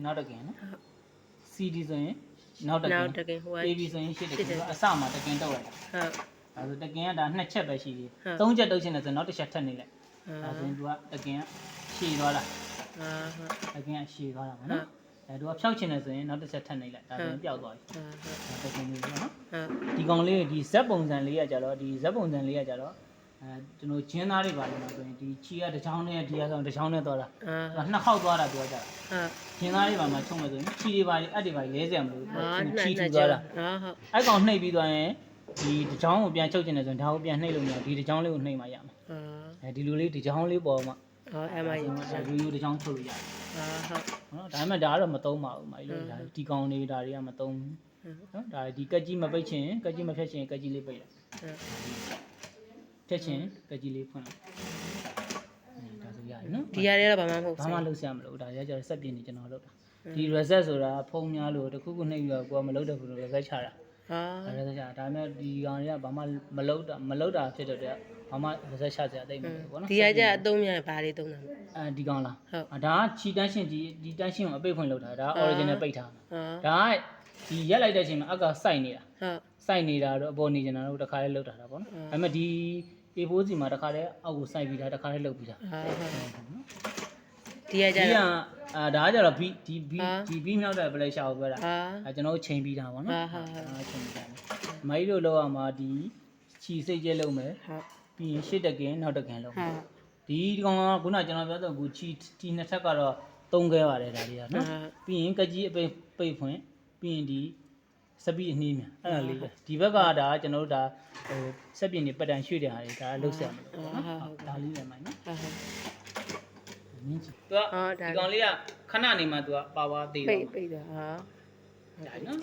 နောက်တကင်နော် CD ဆိုရင်နောက်တကင် AB ဆိုရင်ရှစ်တကင်အစမှာတကင်တုတ်လိုက်တာဟုတ်ဒါဆိုတကင်ကဒါ2ချက်ပဲရှိသေးတယ်3ချက်တုတ်ချင်တယ်ဆိုနောက်တစ်ချက်ထပ်နေလိုက်ဒါဆိုရင်သူကတကင်ကရှည်သွားလားတကင်ကရှည်သွားတာပေါ့နော်သူကဖြောက်ချင်တယ်ဆိုရင်နောက်တစ်ချက်ထပ်နေလိုက်ဒါဆိုရင်ပျောက်သွားပြီတကင်လေးပေါ့နော်ဒီကောင်လေးဒီဇက်ပုံစံလေးကကြတော့ဒီဇက်ပုံစံလေးကကြတော့ကျွန်တော်ဂျင်းသားတွေပါလို့ဆိုရင်ဒီချီကတစ်ချောင်းနဲ့ဒီကဆောင်တစ်ချောင်းနဲ့သွားတာနှစ်ခေါက်သွားတာပြောကြတာဂျင်းသားတွေပါမှာချုံမယ်ဆိုရင်ချီတွေပါအက်တွေပါလဲစရာမလိုဘူးချီထူသွားတာအဲ့ကောင်နှိပ်ပြီးသွားရင်ဒီတစ်ချောင်းကိုပြန်ချုပ်ကျင်တယ်ဆိုရင်ဒါကိုပြန်နှိပ်လို့မရဒီတစ်ချောင်းလေးကိုနှိပ်မှရမယ်ဒီလိုလေးတစ်ချောင်းလေးပေါ်မှာအဲ့မှာရိုးတစ်ချောင်းချုပ်လို့ရတယ်ဟုတ်ဒါပေမဲ့ဒါကတော့မသုံးပါဘူးမိုင်းလို့ဒါဒီကောင်လေးဒါတွေကမသုံးဘူးနော်ဒါဒီကက်ကြီးမပိတ်ချင်ကက်ကြီးမဖြတ်ချင်ကက်ကြီးလေးပိတ်လိုက်ဖြတ်ချင်ကက်ကြီးလေးဖွင့်လိုက်ဒါဆိုရတယ်နော်ဒီရတယ်တော့ဘာမှမဟုတ်ဘာမှလုပ်စရာမလိုဒါရကြတော့စက်ပြင်းနေကျွန်တော်လုပ်တာဒီ reset ဆိုတာဖုံးများလို့တခုခုနှိပ်ပြီးတော့ကိုကမလုပ်တဲ့ဘူးလို့ reset ချတာreset ချတာဒါပေမဲ့ဒီကောင်တွေကဘာမှမလုပ်တာဖြစ်တဲ့အတွက်ဘာမှ reset ချစရာတိတ်မလိုဘူးပေါ့နော်ဒီရကြအသုံးများဘာတွေသုံးတာဒီကောင်လားဒါကချီတန်းရှင်းဒီတန်းရှင်းကိုအပိတ်ဖွင့်လုပ်တာဒါ original ပိတ်ထားဒါကဒီရက်လိုက်တဲ့အချိန်မှာအကစိုက်နေတာစိုက်နေတာတော့အပေါ်နေကျင်တာတော့တခါလေးလောက်တာပေါ့နော်ဒါပေမဲ့ဒီ A4 စီမှာတခါလေးအောက်ကိုစိုက်ပြီးတာတခါလေးလောက်ပြီးတာဒီရကြဒါကကြတော့ ဒီ B မြောက်တဲ့ play ရှာကိုပြောတာကျွန်တော်ချိန်ပြီးတာပေါ့နော်ချိန်ပြီးတာမိုင်းတို့လောက်အောင်မှာဒီချီစိတ်ကျဲလုံးမယ်ပြီးရင်ရှစ်တကင်နောက်တကင်လုံးဒီကောင်ကခုနကျွန်တော်ပြောတော့ခုချီနှစ်ထပ်ကတော့3ခဲပါတယ်ဒါလေးကနော်ပြီးရင်ကကြီးအပိတ်ဖွင့်ပြီးရင်ဒီစပီအနှီးမြန်အဲ့ဒါလေးပဲဒီဘက်ကဒါကျွန်တော်တို့ဒါဟိုစက်ပြင်းနေပတ်တန်ရွှေ့တယ်ဟာတွေဒါလှုပ်ဆက်မယ်ပေါ့နော်ဒါလေးပဲမိုင်းနော်သူကဒီကောင်လေးကခဏနေမှသူကပါဝါသေးပိတ်တာဟာဒါနော်